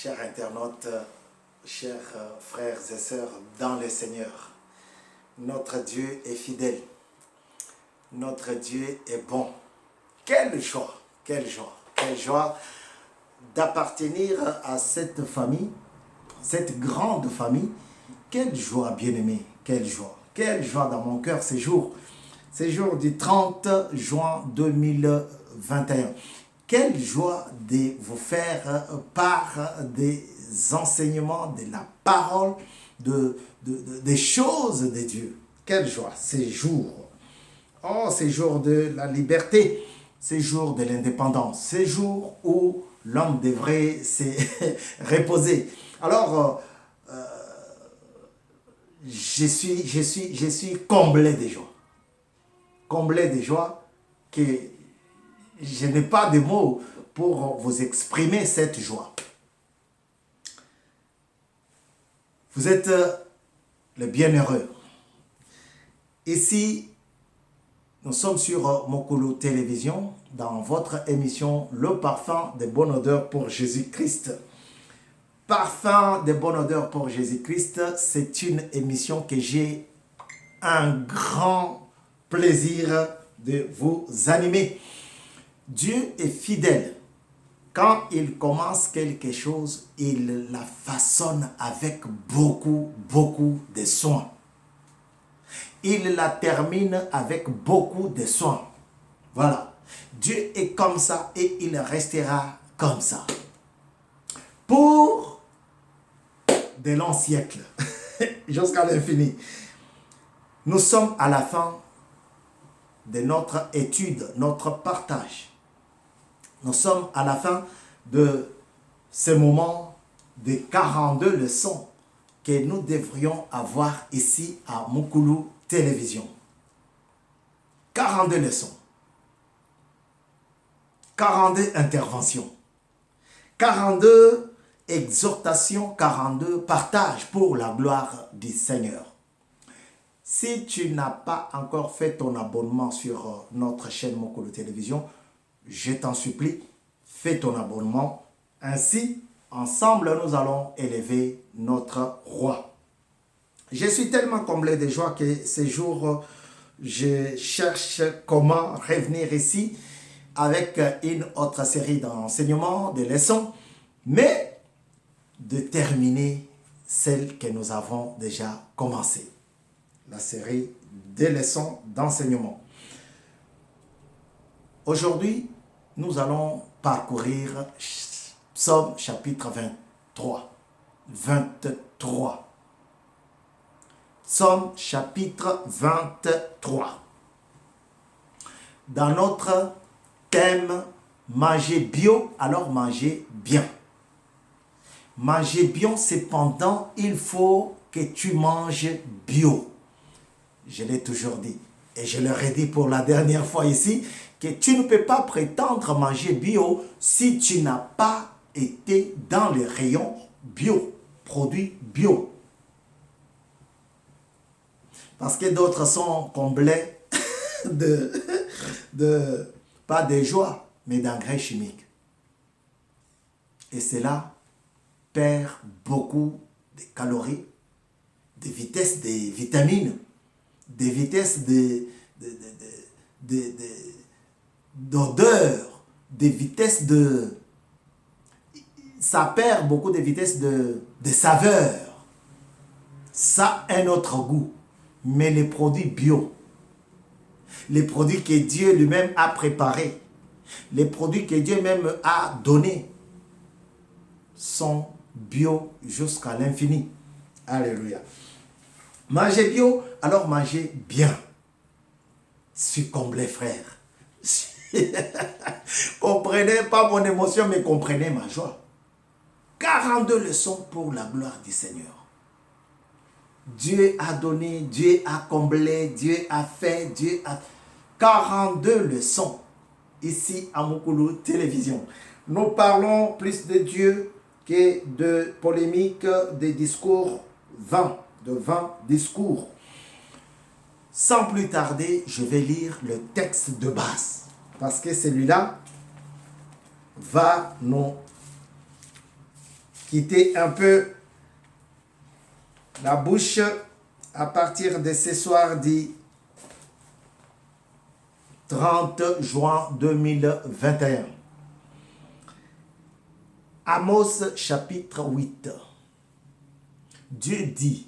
Chers internautes, chers frères et sœurs dans le Seigneur, notre Dieu est fidèle, notre Dieu est bon. Quelle joie, quelle joie, quelle joie d'appartenir à cette famille, cette grande famille. Quelle joie, bien-aimé, quelle joie dans mon cœur ces jours du 30 juin 2021. Quelle joie de vous faire part des enseignements, de la parole, des choses de Dieu. Quelle joie, ces jours. Oh, ces jours de la liberté, ces jours de l'indépendance, ces jours où l'homme devrait se reposer. Alors, je suis comblé de joie. Comblé de joie que je n'ai pas de mots pour vous exprimer cette joie. Vous êtes le bienheureux. Ici, nous sommes sur Mokolo Télévision dans votre émission Le Parfum de bonne odeur pour Jésus-Christ. Parfum de bonne odeur pour Jésus-Christ, c'est une émission que j'ai un grand plaisir de vous animer. Dieu est fidèle. Quand il commence quelque chose, il la façonne avec beaucoup de soin. Il la termine avec beaucoup de soin. Voilà. Dieu est comme ça et il restera comme ça. Pour de longs siècles, jusqu'à l'infini. Nous sommes à la fin de notre étude, notre partage. Nous sommes à la fin de ce moment de 42 leçons que nous devrions avoir ici à Mokolo Télévision. 42 leçons. 42 interventions. 42 exhortations, 42 partages pour la gloire du Seigneur. Si tu n'as pas encore fait ton abonnement sur notre chaîne Mokolo Télévision, je t'en supplie, fais ton abonnement. Ainsi, ensemble, nous allons élever notre roi. Je suis tellement comblé de joie que ces jours, je cherche comment revenir ici avec une autre série d'enseignements, de leçons, mais de terminer celle que nous avons déjà commencée. La série des leçons d'enseignement. Aujourd'hui, nous allons parcourir Psaume chapitre 23. 23. Psaume chapitre 23. Dans notre thème, manger bio, alors manger bien. Manger bien, cependant, il faut que tu manges bio. Je l'ai toujours dit et je le redis pour la dernière fois ici, que tu ne peux pas prétendre manger bio si tu n'as pas été dans les rayons bio, produits bio. Parce que d'autres sont comblés pas de joie, mais d'engrais chimiques. Et cela perd beaucoup de calories, de vitesse, des vitamines, des vitesses d'odeur, des vitesses de... Ça perd beaucoup de vitesses de saveur. Ça a un autre goût. Mais les produits bio, les produits que Dieu lui-même a préparés, les produits que Dieu même a donnés, sont bio jusqu'à l'infini. Alléluia. Mangez bio, alors mangez bien. Succombez, frère. Comprenez pas mon émotion, mais comprenez ma joie. 42 leçons pour la gloire du Seigneur. Dieu a donné, Dieu a comblé, Dieu a fait, Dieu a... 42 leçons ici à Mokolo Télévision. Nous parlons plus de Dieu que de polémiques, de discours vains, de vains discours. Sans plus tarder, je vais lire le texte de base. Parce que celui-là va nous quitter un peu la bouche à partir de ce soir du 30 juin 2021. Amos chapitre 8. Dieu dit,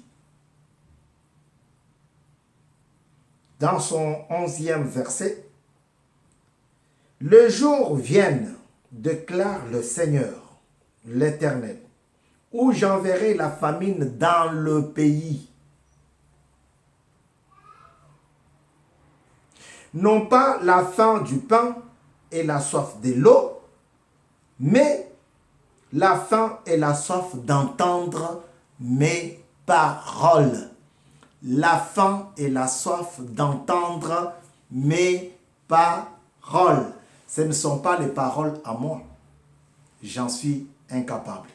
dans son 11e verset, « Le jour vienne, déclare le Seigneur, l'Éternel, où j'enverrai la famine dans le pays. Non pas la faim du pain et la soif de l'eau, mais la faim et la soif d'entendre mes paroles. » La faim et la soif d'entendre mes paroles. Ce ne sont pas les paroles à moi. J'en suis incapable.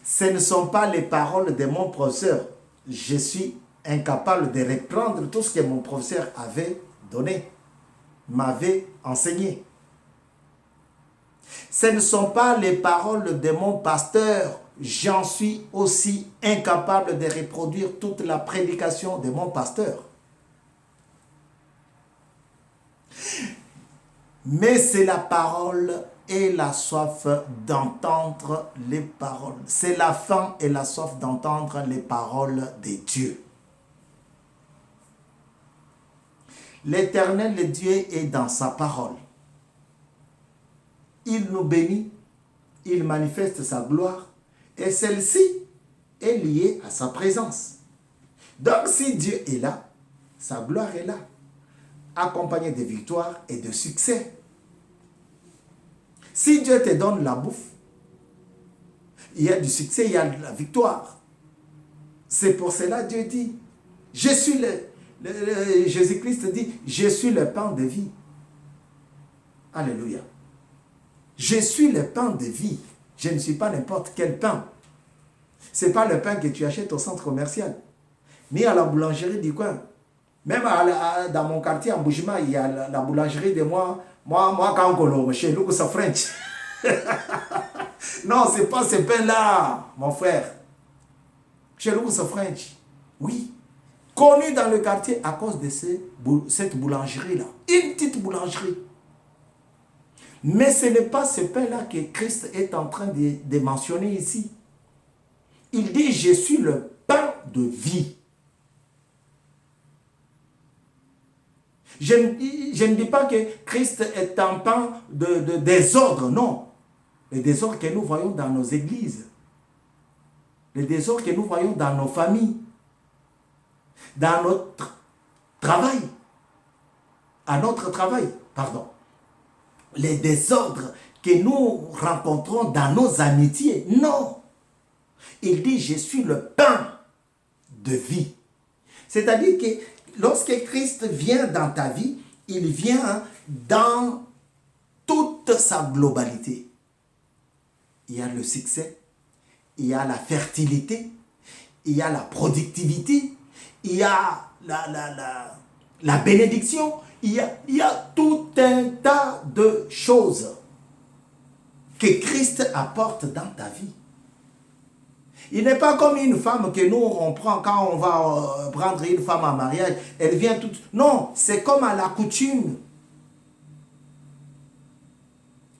Ce ne sont pas les paroles de mon professeur. Je suis incapable de reprendre tout ce que mon professeur avait donné, m'avait enseigné. Ce ne sont pas les paroles de mon pasteur. J'en suis aussi incapable de reproduire toute la prédication de mon pasteur. Mais c'est la parole et la soif d'entendre les paroles. C'est la faim et la soif d'entendre les paroles de Dieu. L'Éternel, le Dieu, est dans sa parole. Il nous bénit, il manifeste sa gloire, et celle-ci est liée à sa présence. Donc si Dieu est là, sa gloire est là, accompagnée de victoires et de succès. Si Dieu te donne la bouffe, il y a du succès, il y a de la victoire. C'est pour cela que Dieu dit, je suis Jésus-Christ dit, je suis le pain de vie. Alléluia. Je suis le pain de vie. Je ne suis pas n'importe quel pain. Ce n'est pas le pain que tu achètes au centre commercial, ni à la boulangerie du coin. Même dans mon quartier, en Boujima, il y a la boulangerie de moi quand chez Lucas French. Non, ce n'est pas ce pain-là, mon frère. Chez Lucas French. Oui. Connu dans le quartier à cause de cette boulangerie-là. Une petite boulangerie. Mais ce n'est pas ce pain-là que Christ est en train de mentionner ici. Il dit, je suis le pain de vie. Je ne dis pas que Christ est un pain de désordre, non. Le désordre que nous voyons dans nos églises. Le désordre que nous voyons dans nos familles. Dans notre travail. À notre travail, pardon. Les désordres que nous rencontrons dans nos amitiés. Non. Il dit, je suis le pain de vie. C'est-à-dire que lorsque Christ vient dans ta vie, il vient dans toute sa globalité. Il y a le succès, il y a la fertilité, il y a la productivité, il y a la bénédiction, il y a tout un tas de choses que Christ apporte dans ta vie. Il n'est pas comme une femme que nous, on prend quand on va prendre une femme en mariage. Elle vient toute... Non, c'est comme à la coutume.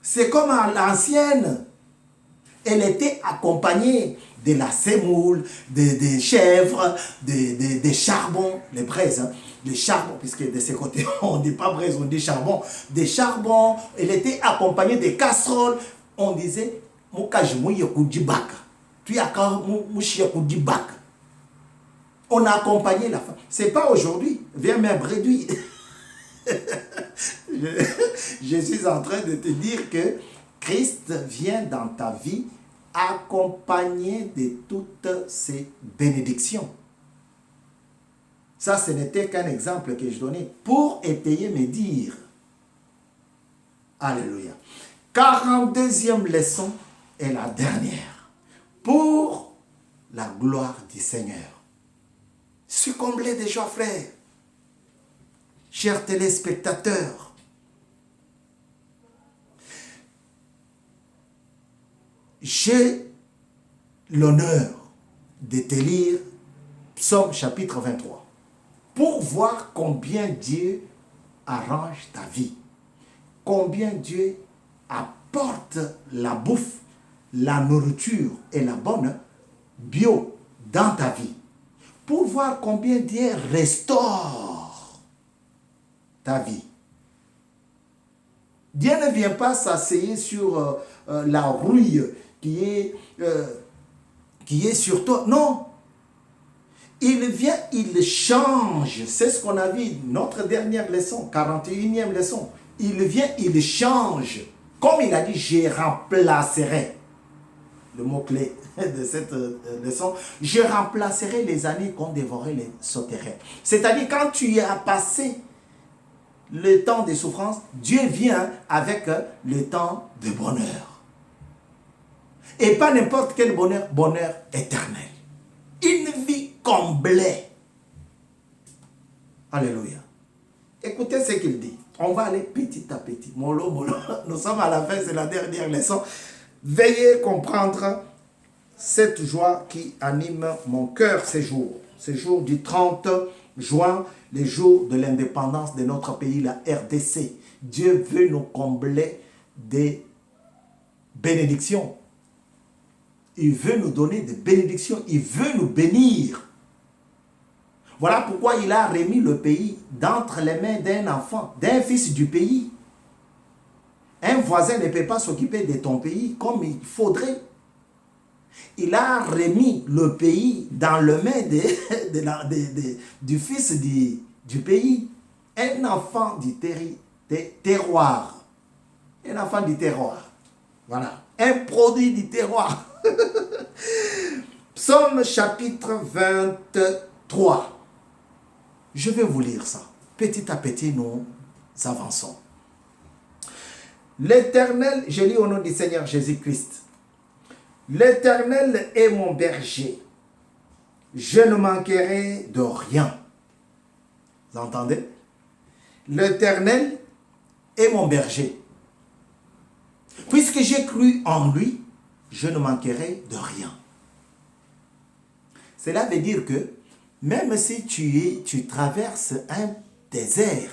C'est comme à l'ancienne. Elle était accompagnée de la semoule, des chèvres, des charbons, les braises, hein, des charbons, puisque de ce côté, on ne dit pas braise, on dit charbon. Des charbons, elle était accompagnée des casseroles. On disait, on a accompagné la femme. Ce n'est pas aujourd'hui. Viens même réduire. Je suis en train de te dire que Christ vient dans ta vie accompagné de toutes ces bénédictions. Ça, ce n'était qu'un exemple que je donnais pour étayer mes dires. Alléluia. 42e leçon est la dernière. Pour la gloire du Seigneur. Je suis comblé de joie, frère. Chers téléspectateurs, j'ai l'honneur de te lire Psaume chapitre 23 pour voir combien Dieu arrange ta vie, combien Dieu apporte la bouffe, la nourriture et la bonne bio dans ta vie, pour voir combien Dieu restaure ta vie. Dieu ne vient pas s'asseoir sur la rouille qui est sur toi. Non. Il vient, il change. C'est ce qu'on a vu, notre dernière leçon, 41e leçon. Il vient, il change. Comme il a dit, je remplacerai. Le mot-clé de cette leçon, je remplacerai les années qu'ont dévoré les sauterelles. C'est-à-dire, quand tu as passé le temps de souffrance, Dieu vient avec le temps de bonheur. Et pas n'importe quel bonheur, bonheur éternel. Une vie comblée. Alléluia. Écoutez ce qu'il dit. On va aller petit à petit. Mollo, mollo. Nous sommes à la fin, c'est la dernière leçon. Veuillez comprendre cette joie qui anime mon cœur ces jours. Ces jours du 30 juin, les jours de l'indépendance de notre pays, la RDC. Dieu veut nous combler des bénédictions. Il veut nous donner des bénédictions. Il veut nous bénir. Voilà pourquoi il a remis le pays d'entre les mains d'un enfant, d'un fils du pays. Un voisin ne peut pas s'occuper de ton pays comme il faudrait. Il a remis le pays dans les mains du fils du pays. Un enfant du terroir. Un enfant du terroir. Voilà. Un produit du terroir. Psaume chapitre 23. Je vais vous lire ça. Petit à petit, nous avançons. L'Éternel, je lis au nom du Seigneur Jésus-Christ. L'Éternel est mon berger. Je ne manquerai de rien. Vous entendez? L'Éternel est mon berger. Puisque j'ai cru en lui, je ne manquerai de rien. Cela veut dire que même si tu traverses un désert,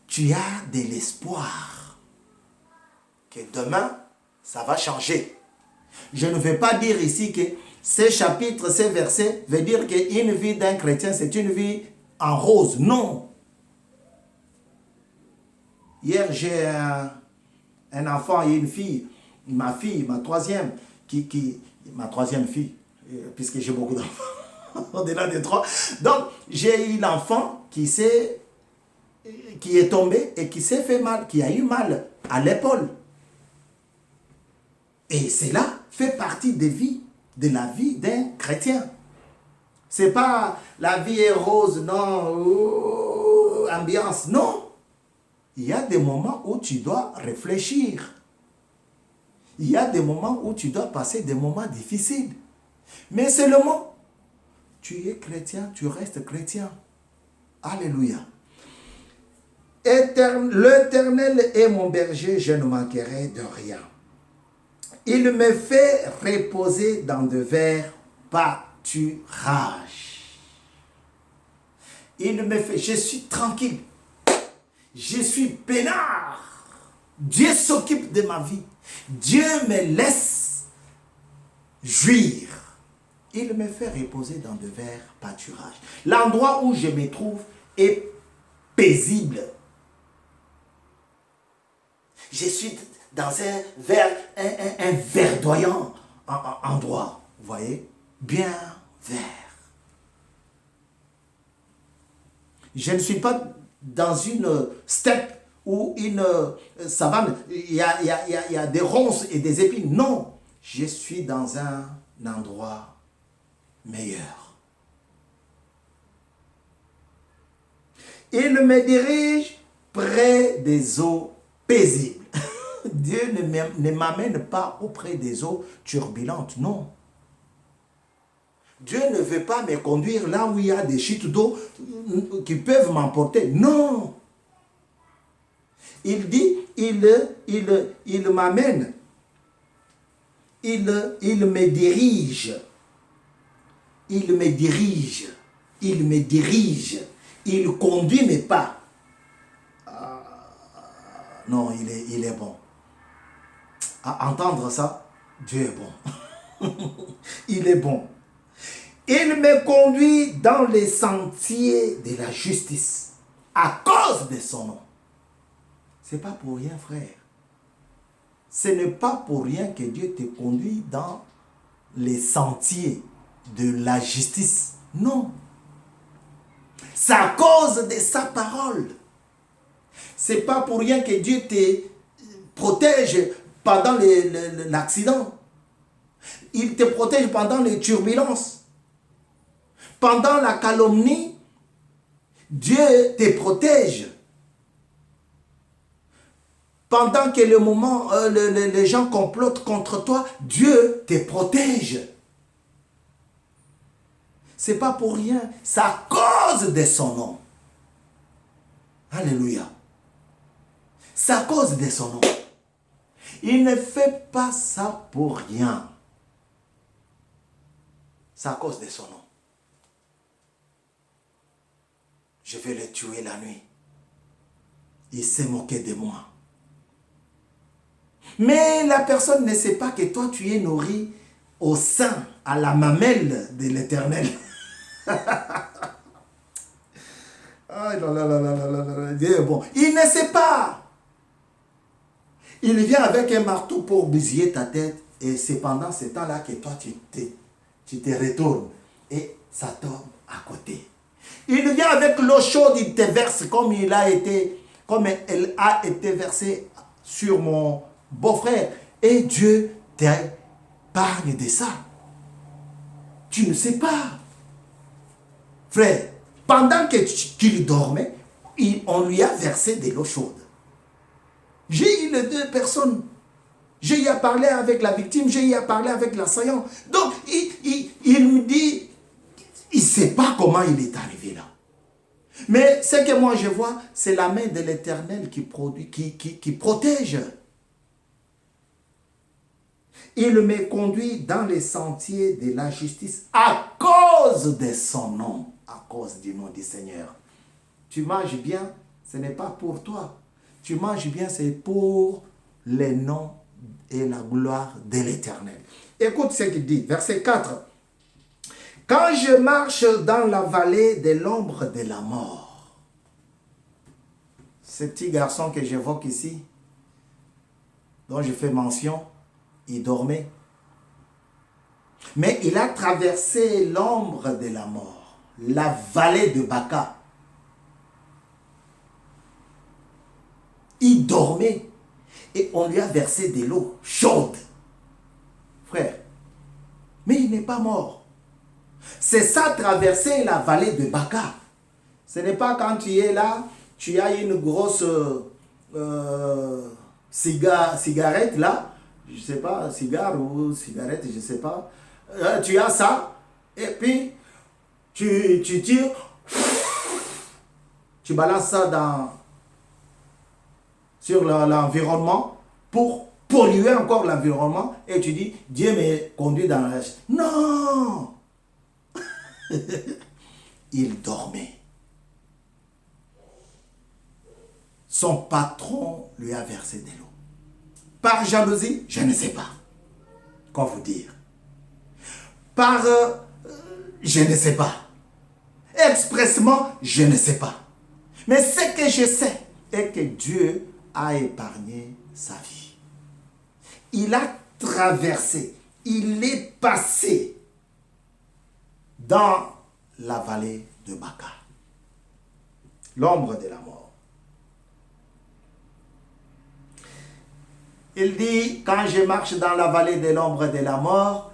tu as de l'espoir que demain, ça va changer. Je ne vais pas dire ici que ces chapitres, ces versets, veulent dire qu'une vie d'un chrétien, c'est une vie en rose. Non. Hier, j'ai un enfant et une fille, ma troisième, ma troisième fille, puisque j'ai beaucoup d'enfants, au-delà des 3. Donc, j'ai eu l'enfant qui est tombé et qui s'est fait mal, qui a eu mal à l'épaule. Et cela fait partie de la vie d'un chrétien. C'est pas la vie est rose, non, ambiance, non. Il y a des moments où tu dois réfléchir. Il y a des moments où tu dois passer des moments difficiles. Mais seulement, tu es chrétien, tu restes chrétien. Alléluia. L'Éternel est mon berger, je ne manquerai de rien. Il me fait reposer dans de verts pâturages. Il me fait, je suis tranquille. Je suis peinard. Dieu s'occupe de ma vie. Dieu me laisse jouir. Il me fait reposer dans de verts pâturages. L'endroit où je me trouve est paisible. Je suis dans un verdoyant endroit. Vous voyez? Bien vert. Je ne suis pas dans une steppe ou une savane. Il y a des ronces et des épines. Non. Je suis dans un endroit meilleur. Il me dirige près des eaux paisibles. Dieu ne m'amène pas auprès des eaux turbulentes, non. Dieu ne veut pas me conduire là où il y a des chutes d'eau qui peuvent m'emporter, non. Il dit, il m'amène il me dirige. Il me dirige. Il me dirige. Il conduit mes pas. Non, il est bon. À entendre ça, Dieu est bon. Il est bon. Il me conduit dans les sentiers de la justice à cause de son nom. Ce n'est pas pour rien, frère. Ce n'est pas pour rien que Dieu te conduit dans les sentiers de la justice. Non. C'est à cause de sa parole. Ce n'est pas pour rien que Dieu te protège pendant l'accident. Il te protège pendant les turbulences. Pendant la calomnie, Dieu te protège. Pendant que le moment, les gens complotent contre toi, Dieu te protège. Ce n'est pas pour rien. C'est à cause de son nom. Alléluia. C'est à cause de son nom. Il ne fait pas ça pour rien. C'est à cause de son nom. Je vais le tuer la nuit. Il s'est moqué de moi. Mais la personne ne sait pas que toi, tu es nourri au sein, à la mamelle de l'Éternel. Bon. Il ne sait pas. Il vient avec un marteau pour bousiller ta tête. Et c'est pendant ce temps-là que toi, tu te retournes. Et ça tombe à côté. Il vient avec l'eau chaude, il te verse comme elle a été versée sur mon beau-frère. Et Dieu t'épargne de ça. Tu ne sais pas. Frère, pendant qu'il dormait, on lui a versé de l'eau chaude. J'ai eu les deux personnes. J'ai eu à parler avec la victime, j'ai eu à parler avec l'assaillant. Donc, il me dit, il ne sait pas comment il est arrivé là. Mais ce que moi je vois, c'est la main de l'Éternel qui protège. Il me conduit dans les sentiers de la justice à cause de son nom, à cause du nom du Seigneur. Tu manges bien, ce n'est pas pour toi. Tu manges bien, c'est pour le nom et la gloire de l'Éternel. Écoute ce qu'il dit, verset 4. Quand je marche dans la vallée de l'ombre de la mort. Ce petit garçon que j'évoque ici, dont je fais mention, il dormait. Mais il a traversé l'ombre de la mort, la vallée de Baca. Il dormait et on lui a versé de l'eau chaude. Frère, mais il n'est pas mort. C'est ça, traverser la vallée de Baca. Ce n'est pas quand tu es là, tu as une grosse cigarette là, je ne sais pas, cigare ou cigarette, je ne sais pas. Tu as ça, et puis tu tires, tu balances ça sur l'environnement pour polluer encore l'environnement, et tu dis, Dieu me conduit dans la... Non. Il dormait. Son patron lui a versé de l'eau. Par jalousie, je ne sais pas. Quoi vous dire? Par... je ne sais pas. Expressement, je ne sais pas. Mais ce que je sais est que Dieu a épargné sa vie. Il a traversé, il est passé dans la vallée de Baca, l'ombre de la mort. Il dit, quand je marche dans la vallée de l'ombre de la mort,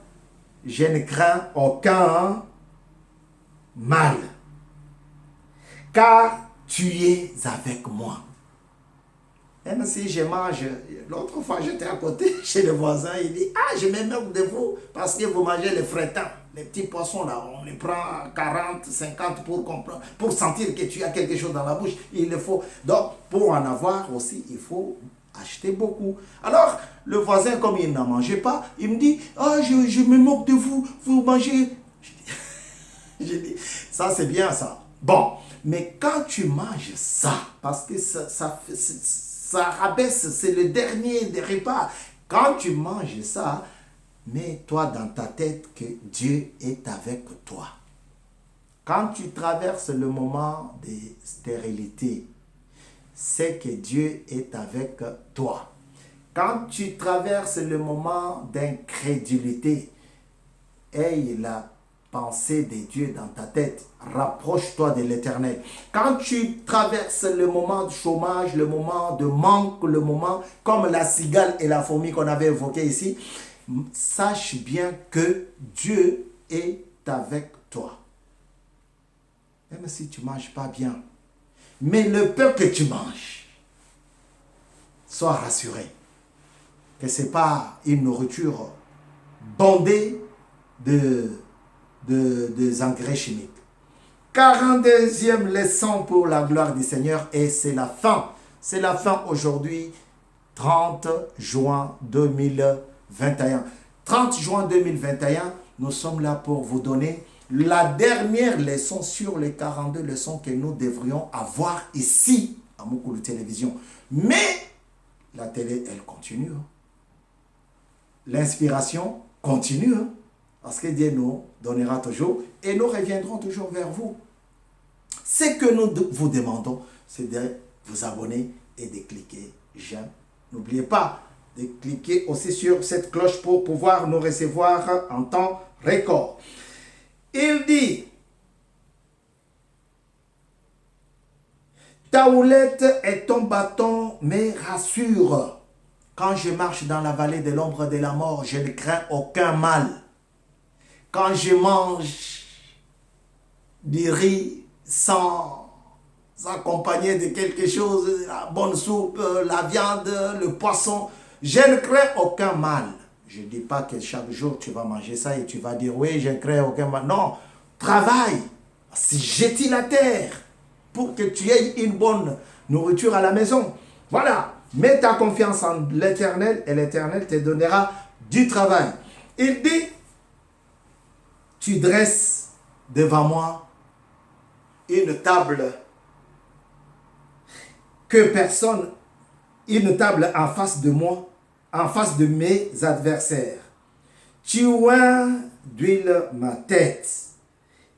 je ne crains aucun mal, car tu es avec moi. Même si je mange, l'autre fois j'étais à côté chez le voisin, il dit, ah, je me moque de vous parce que vous mangez les frettins, les petits poissons là, on les prend 40, 50 pour sentir que tu as quelque chose dans la bouche, il le faut. Donc, pour en avoir aussi, il faut acheter beaucoup. Alors, le voisin, comme il n'en mangeait pas, il me dit, ah, je me moque de vous, vous mangez. Je dis, ça c'est bien ça. Bon, mais quand tu manges ça, parce que ça rabaisse, c'est le dernier des repas. Quand tu manges ça, mets-toi dans ta tête que Dieu est avec toi. Quand tu traverses le moment de stérilité, c'est que Dieu est avec toi. Quand tu traverses le moment d'incrédulité, aie la pensée de Dieu dans ta tête, rapproche-toi de l'Éternel. Quand tu traverses le moment de chômage, le moment de manque, le moment comme la cigale et la fourmi qu'on avait évoqué ici, sache bien que Dieu est avec toi. Même si tu ne manges pas bien, mais le peu que tu manges, sois rassuré que ce n'est pas une nourriture bondée des engrais chimiques. 42e leçon pour la gloire du Seigneur et c'est la fin. C'est la fin aujourd'hui, 30 juin 2021. 30 juin 2021, nous sommes là pour vous donner la dernière leçon sur les 42 leçons que nous devrions avoir ici à Moukoulou Télévision. Mais la télé, elle continue. L'inspiration continue. Parce que Dieu nous donnera toujours et nous reviendrons toujours vers vous. Ce que nous vous demandons, c'est de vous abonner et de cliquer j'aime. N'oubliez pas de cliquer aussi sur cette cloche pour pouvoir nous recevoir en temps record. Il dit, ta houlette et ton bâton me rassurent. Quand je marche dans la vallée de l'ombre de la mort, je ne crains aucun mal. Quand je mange du riz sans accompagner de quelque chose, la bonne soupe, la viande, le poisson, je ne crains aucun mal. Je ne dis pas que chaque jour tu vas manger ça et tu vas dire oui, je ne crains aucun mal. Non, travaille, jette la terre pour que tu aies une bonne nourriture à la maison. Voilà, mets ta confiance en l'Éternel et l'Éternel te donnera du travail. Il dit, tu dresses devant moi une table que personne, une table en face de moi, en face de mes adversaires. Tu oins d'huile ma tête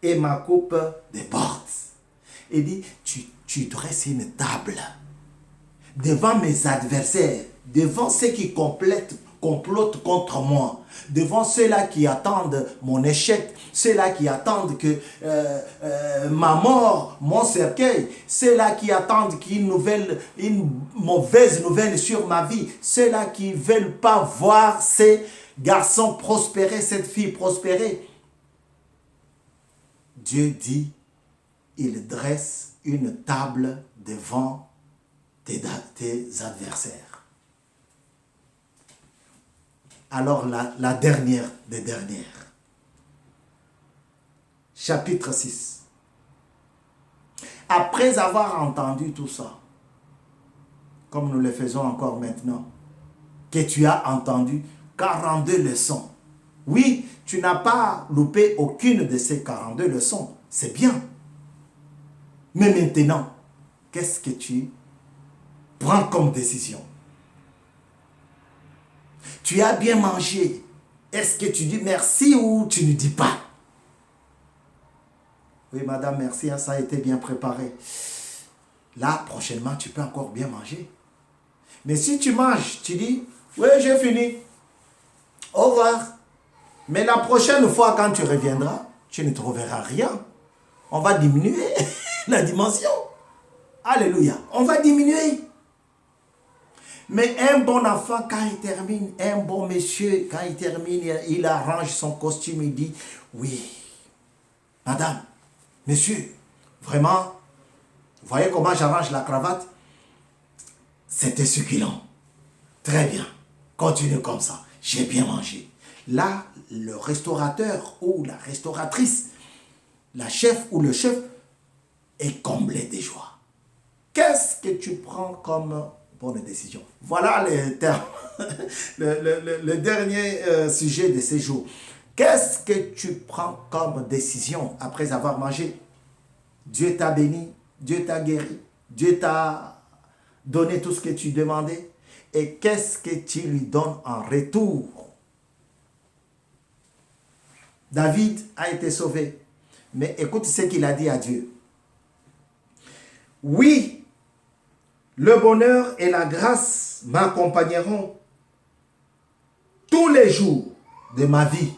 et ma coupe déborde. Il dit, tu dresses une table devant mes adversaires, devant ceux qui complotent contre moi, devant ceux-là qui attendent mon échec, ceux-là qui attendent que ma mort, mon cercueil, ceux-là qui attendent une mauvaise nouvelle sur ma vie, ceux-là qui ne veulent pas voir ces garçons prospérer, cette fille prospérer. Dieu dit, il dresse une table devant tes adversaires. Alors la dernière des dernières. Chapitre 6. Après avoir entendu tout ça, comme nous le faisons encore maintenant, que tu as entendu 42 leçons. Oui, tu n'as pas loupé aucune de ces 42 leçons. C'est bien. Mais maintenant, qu'est-ce que tu prends comme décision? Tu as bien mangé. Est-ce que tu dis merci ou tu ne dis pas? Oui, madame, merci, ça a été bien préparé. Là, prochainement, tu peux encore bien manger. Mais si tu manges, tu dis, oui, j'ai fini. Au revoir. Mais la prochaine fois, quand tu reviendras, tu ne trouveras rien. On va diminuer la dimension. Alléluia. On va diminuer. Mais un bon enfant, quand il termine, un bon monsieur, quand il termine, il arrange son costume, il dit, oui, madame, monsieur, vraiment, vous voyez comment j'arrange la cravate? c'était succulent. Très bien. Continue comme ça. J'ai bien mangé. Là, le restaurateur ou la restauratrice, la chef ou le chef est comblé de joie. Qu'est-ce que tu prends comme bonne décision? Voilà les termes, le dernier sujet de ces jours. Qu'est-ce que tu prends comme décision après avoir mangé? Dieu t'a béni, Dieu t'a guéri, Dieu t'a donné tout ce que tu demandais. Et qu'est-ce que tu lui donnes en retour? David a été sauvé. Mais écoute ce qu'il a dit à Dieu. Oui, le bonheur et la grâce m'accompagneront tous les jours de ma vie.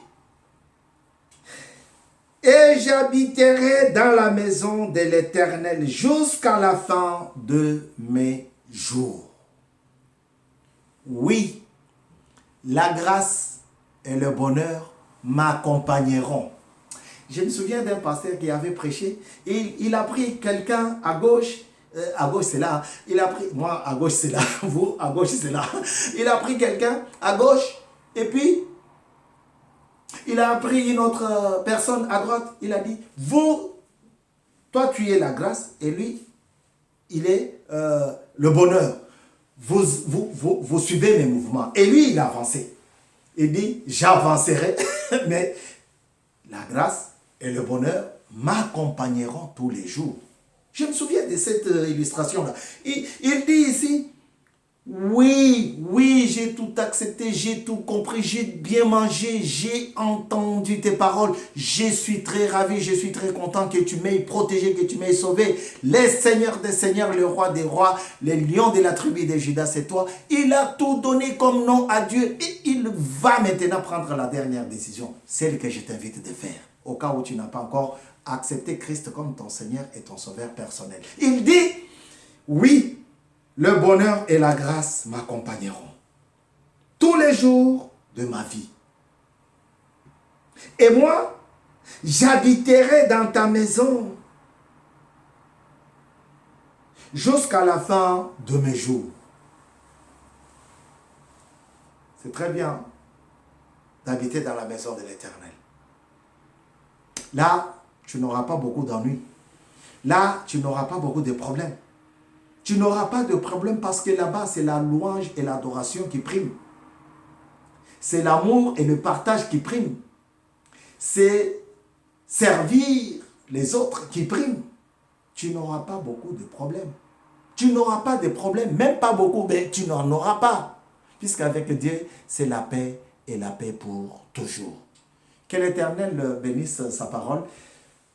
Et j'habiterai dans la maison de l'Éternel jusqu'à la fin de mes jours. Oui, la grâce et le bonheur m'accompagneront. Je me souviens d'un pasteur qui avait prêché et il a pris quelqu'un à gauche c'est là, il a pris, moi à gauche c'est là, vous à gauche c'est là. Il a pris quelqu'un à gauche et puis il a pris une autre personne à droite. Il a dit, toi tu es la grâce et lui, il est le bonheur. Vous suivez mes mouvements. Et lui, il a avancé. Il dit, j'avancerai, mais la grâce et le bonheur m'accompagneront tous les jours. Je me souviens de cette illustration-là. Il dit ici, oui, j'ai tout accepté, j'ai tout compris, j'ai bien mangé, j'ai entendu tes paroles. Je suis très ravi, je suis très content que tu m'aies protégé, que tu m'aies sauvé. Les seigneurs des seigneurs, le roi des rois, les lions de la tribu de Judas, c'est toi. Il a tout donné comme nom à Dieu et il va maintenant prendre la dernière décision, celle que je t'invite de faire, au cas où tu n'as pas encore accepté Christ comme ton Seigneur et ton Sauveur personnel. Il dit, oui, le bonheur et la grâce m'accompagneront tous les jours de ma vie. Et moi, j'habiterai dans ta maison jusqu'à la fin de mes jours. C'est très bien d'habiter dans la maison de l'Éternel. Là, tu n'auras pas beaucoup d'ennuis. Là, tu n'auras pas beaucoup de problèmes. Tu n'auras pas de problème parce que là-bas, c'est la louange et l'adoration qui priment. C'est l'amour et le partage qui priment. C'est servir les autres qui priment. Tu n'auras pas beaucoup de problèmes. Tu n'auras pas de problèmes, même pas beaucoup, mais tu n'en auras pas. Puisqu'avec Dieu, c'est la paix et la paix pour toujours. Que l'Éternel bénisse sa parole.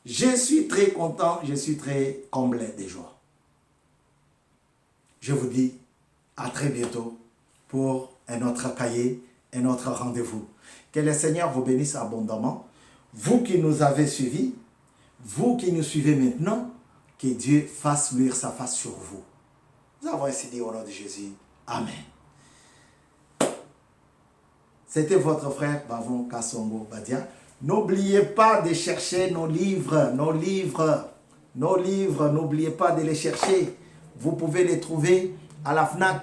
Je suis très content, je suis très comblé de joie. Je vous dis à très bientôt pour un autre cahier, un autre rendez-vous. Que le Seigneur vous bénisse abondamment. Vous qui nous avez suivis, vous qui nous suivez maintenant, que Dieu fasse luire sa face sur vous. Nous avons ainsi dit au nom de Jésus. Amen. C'était votre frère Bavon Kassongo Badia. N'oubliez pas de chercher nos livres, n'oubliez pas de les chercher. Vous pouvez les trouver à la FNAC.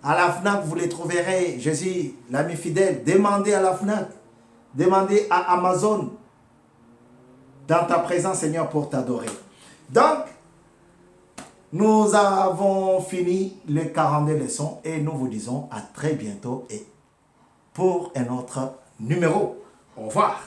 À la FNAC, vous les trouverez. Je suis l'ami fidèle. Demandez à la FNAC. Demandez à Amazon. Dans ta présence, Seigneur, pour t'adorer. Donc, nous avons fini les 42 leçons et nous vous disons à très bientôt et pour un autre numéro. Au revoir.